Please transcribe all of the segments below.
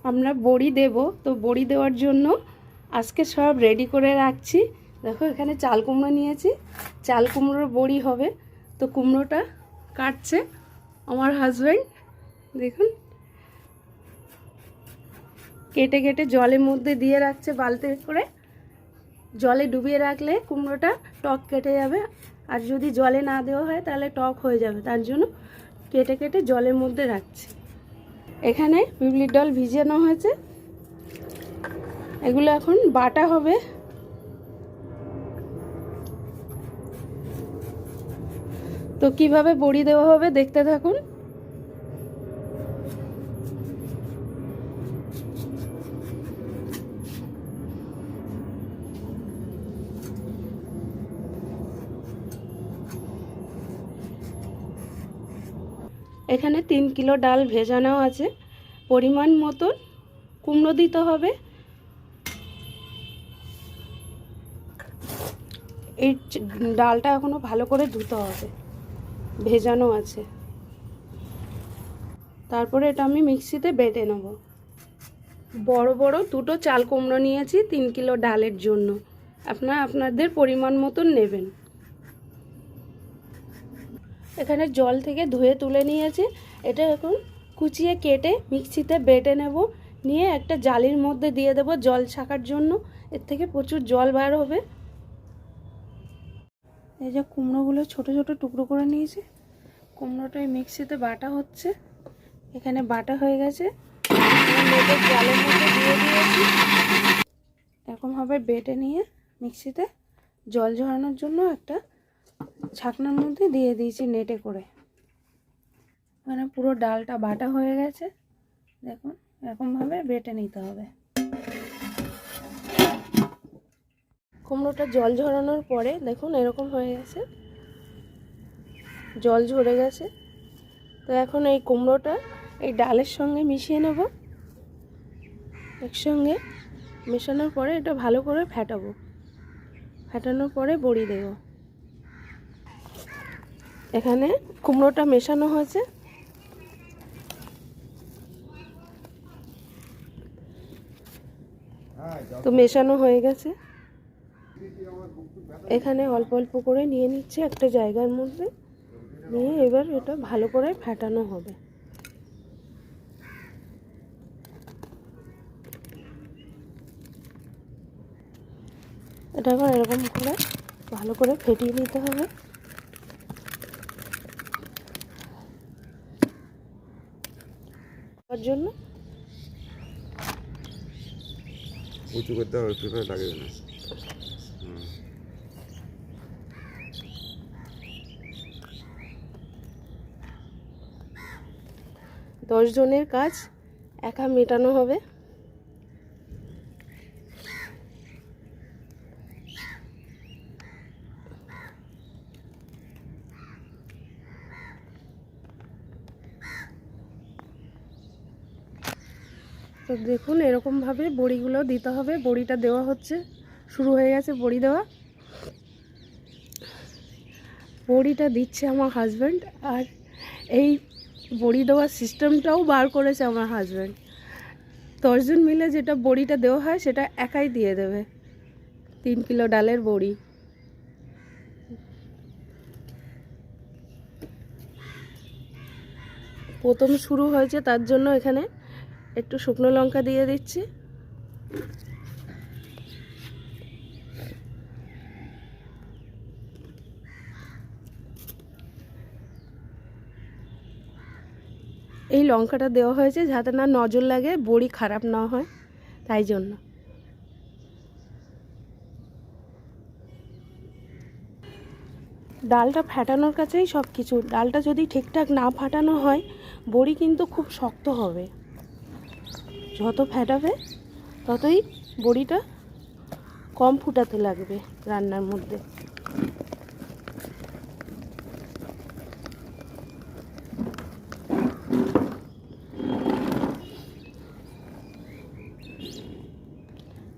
আমরা বড়ি দেব, তো বড়ি দেওয়ার জন্য আজকে সব রেডি করে রাখছি। দেখো এখানে চাল কুমড়ো নিয়েছি, চাল কুমড়োর বড়ি হবে। তো কুমড়োটা কাটছে আমার হাজব্যান্ড, দেখুন কেটে কেটে জলের মধ্যে দিয়ে রাখছে বালতি করে। জলে ডুবিয়ে রাখলে কুমড়োটা টক কেটে যাবে, আর যদি জলে না দেওয়া হয় তাহলে টক হয়ে যাবে, তার জন্য কেটে কেটে জলের মধ্যে রাখছি। এখানে বিউলির ডাল ভিজানো হয়েছে, এগুলো এখন বাটা হবে। তো কিভাবে বড়ি দেওয়া হবে দেখতে থাকুন। এখানে 3 কিলো ডাল ভেজানো আছে, পরিমাণ মতন কুমড়ো দিতে হবে। এই ডালটা এখনো ভালো করে ধুতে হবে, ভেজানো আছে। তারপরে এটা আমি মিক্সিতে বেটে নেব। বড় বড় দুটো চাল কুমড়ো নিয়েছি 3 কিলো ডালের জন্য, আপনারা আপনাদের পরিমাণ মতন নেবেন। এখানে জল থেকে ধুয়ে তুলে নিয়েছি, এটা এখন কুচিয়ে কেটে মিক্সিতে বেটে নেব। নিয়ে একটা জালির মধ্যে দিয়ে দেব জল ছাকার জন্য, এর থেকে প্রচুর জল বার হবে। এই যে কুমড়োগুলো ছোট ছোট টুকরো করে নিয়েছি, কুমড়োটা মিক্সিতে বাটা হচ্ছে। এখানে বাটা হয়ে গেছে, জালের মধ্যে দিয়ে দিয়েছি। এরকমভাবে বেটে নিয়ে মিক্সিতে জল ঝরানোর জন্য একটা ছাকনার মধ্যে দিয়ে দিয়েছি নেটে করে। মানে পুরো ডালটা বাটা হয়ে গেছে, দেখুন এরকমভাবে বেটে নিতে হবে। কুমড়োটা জল ঝরানোর পরে দেখুন এরকম হয়ে গেছে, জল ঝরে গেছে। তো এখন এই কুমড়োটা এই ডালের সঙ্গে মিশিয়ে নেব। একসঙ্গে মেশানোর পরে এটা ভালো করে ফেটাবো, ফেটানোর পরে বড়ি দেব। এখানে কুমড়োটা মেশানো হয়েছে, তো মেশানো হয়ে গেছে। এখানে অল্প অল্প করে নিয়ে নিচ্ছে একটা জায়গার মধ্যে, নিয়ে এবার এটা ভালো করে ফেটানো হবে। এটা আবার এরকম করে ভালো করে ফেটিয়ে নিতে হবে। তার জন্য উঁচু করতে হবে, পেঁপে লাগবে না। 10 জনের কাজ একা মেটানো হবে। তো দেখুন এরকমভাবে বড়িগুলো দিতে হবে। বড়িটা দেওয়া হচ্ছে, শুরু হয়ে গেছে বড়ি দেওয়া। বড়িটা দিচ্ছে আমার হাজব্যান্ড, আর এই বড়ি দেওয়ার সিস্টেমটাও বার করেছে আমার হাজব্যান্ড। 10 জন মিলে যেটা বড়িটা দেওয়া হয় সেটা একাই দিয়ে দেবে, 3 কিলো ডালের বড়ি। প্রথম শুরু হয়েছে তার জন্য এখানে একটু শুকনো লঙ্কা দিয়ে দিচ্ছি। এই লঙ্কাটা দেওয়া হয়েছে যাতে না নজর লাগে, বড়ি খারাপ না হয়, তাই জন্য। ডালটা ফাটানোর কাছেই সব কিছু। ডালটা যদি ঠিকঠাক না ফাটানো হয় বড়ি কিন্তু খুব শক্ত হবে। যত ফাটাবে ততই বড়িটা কম ফুটাতে লাগবে রান্নার মধ্যে।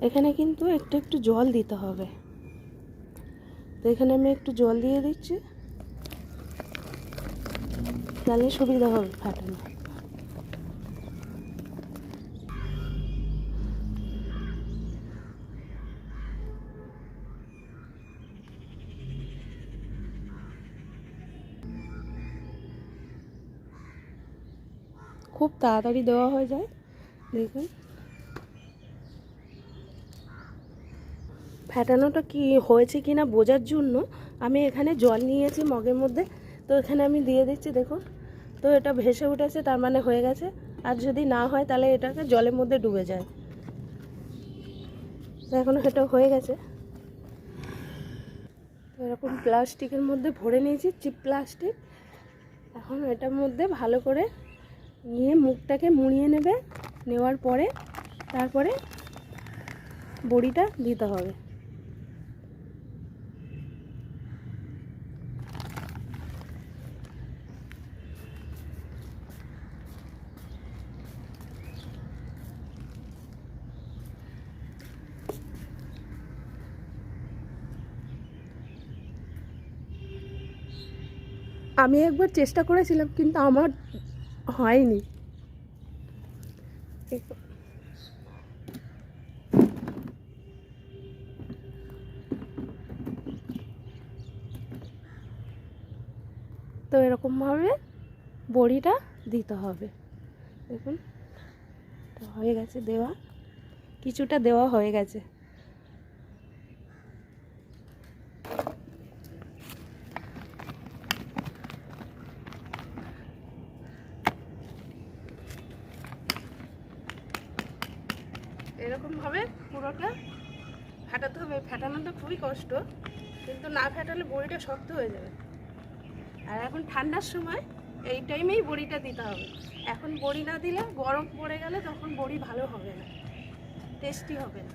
এখানে কিন্তু একটু একটু জল দিতে হবে, তো এখানে আমি একটু জল দিয়ে দিচ্ছি, তাহলে সুবিধা হবে ফাটানো। খুব তাড়াতাড়ি দেওয়া হয়ে যায়। দেখুন ফ্যাটানোটা কি হয়েছে কি না বোঝার জন্য আমি এখানে জল নিয়েছি মগের মধ্যে, তো এখানে আমি দিয়ে দিচ্ছি। দেখুন তো এটা ভেসে উঠেছে, তার মানে হয়ে গেছে। আর যদি না হয় তাহলে এটাকে জলের মধ্যে ডুবে যায়। তো এখন এটা হয়ে গেছে। তো এরকম প্লাস্টিকের মধ্যে ভরে নিয়েছি, চিপ প্লাস্টিক। এখন এটার মধ্যে ভালো করে নিয়ে মুখটাকে মুড়িয়ে নেবে, নেওয়ার পরে তারপরে বড়িটা দিতে হবে। আমি একবার চেষ্টা করেছিলাম কিন্তু আমার হয়নি। তো এরকমভাবে বড়িটা দিতে হবে। দেখুন তো হয়ে গেছে দেওয়া, কিছুটা দেওয়া হয়ে গেছে। এরকমভাবে পুরোটা ফাটাতে হবে। ফাটানোটা খুবই কষ্ট, কিন্তু না ফাটালে বড়িটা শক্ত হয়ে যাবে। আর এখন ঠান্ডার সময় এই টাইমেই বড়িটা দিতে হবে। এখন বড়ি না দিলে গরম পড়ে গেলে তখন বড়ি ভালো হবে না, টেস্টি হবে না।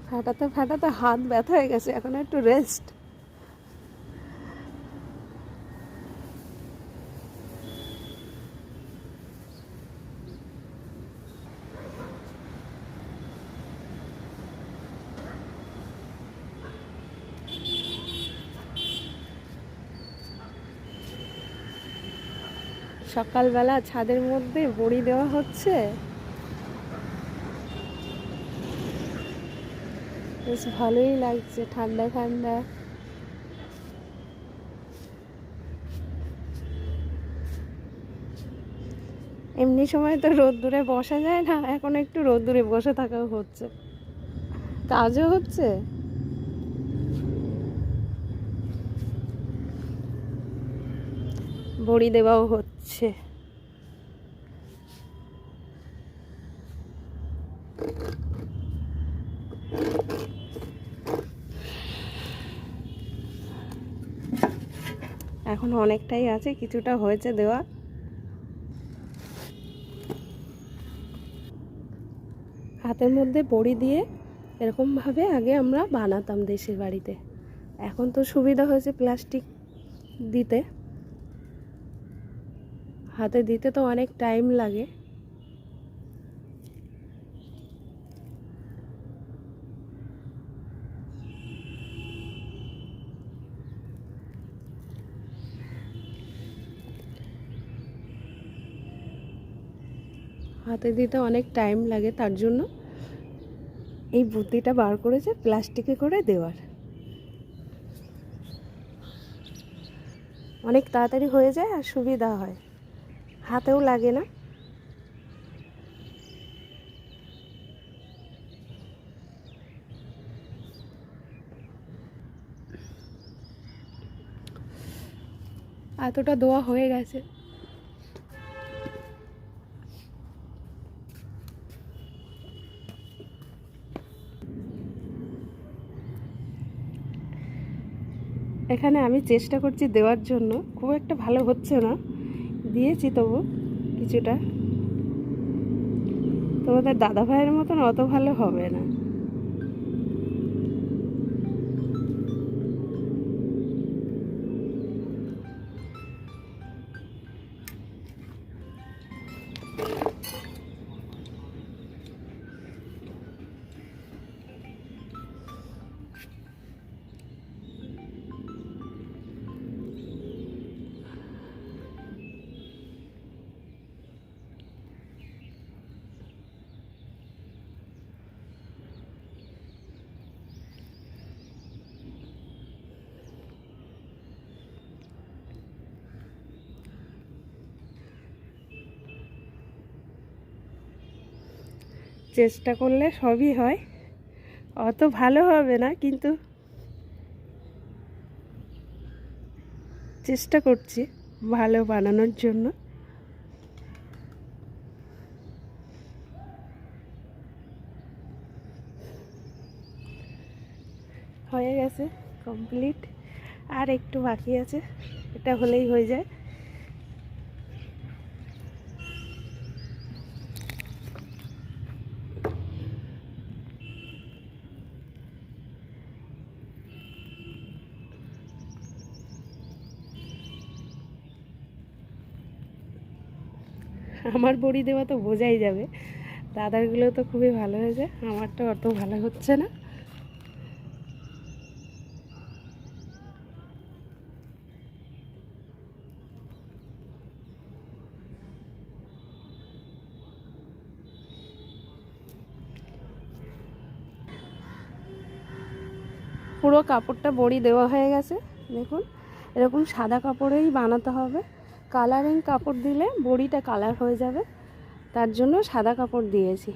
ফাটাতে ফাটাতে হাত ব্যথা হয়ে গেছে, এখন একটু রেস্ট। সকালবেলা ছাদের মধ্যে বড়ি দেওয়া হচ্ছে, বেশ ভালোই লাগছে, ঠান্ডা ঠান্ডা। এমনি সময় তো রোদ্দুরে বসা যায় না, এখন একটু রোদ্দুরে বসে থাকাও হচ্ছে, কাজও হচ্ছে। বড়ি দেওয়াও হচ্ছে। এখন অনেকটাই আছে, কিছুটা হয়েছে দেওয়া। হাতের মধ্যে বড়ি দিয়ে এরকমভাবে আগে আমরা বানাতাম দেশের বাড়িতে। এখন তো সুবিধা হয়েছে প্লাস্টিক দিতে, হাতে দিতে তো অনেক টাইম লাগে। হাতে দিতে অনেক টাইম লাগে, তার জন্য এই বুদ্ধিটা বার করেছে প্লাস্টিকে করে দেওয়ার। অনেক তাড়াতাড়ি হয়ে যায় আর সুবিধা হয়, হাতেও লাগে না। এতটা দেওয়া হয়ে গেছে। এখানে আমি চেষ্টা করছি দেওয়ার জন্য, খুব একটা ভালো হচ্ছে না, দিয়েছি তবু কিছুটা। তোমাদের দাদা ভাইয়ের মতন অত ভালো হবে না। চেষ্টা করলে সবই হয়, অত ভালো হবে না কিন্তু চেষ্টা করছি ভালো বানানোর জন্য। হয়ে গেছে কমপ্লিট, আর একটু বাকি আছে, এটা হলেই হয়ে যায়। আমার বড়ি দেওয়া তো বোঝাই যাবে, দাদারগুলো তো খুবই ভালো হয়েছে, আমারটা অত ভালো হচ্ছে না। পুরো কাপড়টা বড়ি দেওয়া হয়ে গেছে, দেখুন এরকম সাদা কাপড়েই বানাতে হবে। কালারিং কাপড় দিলে বড়িটা কালার হয়ে যাবে, তার জন্য সাদা কাপড় দিয়েছি।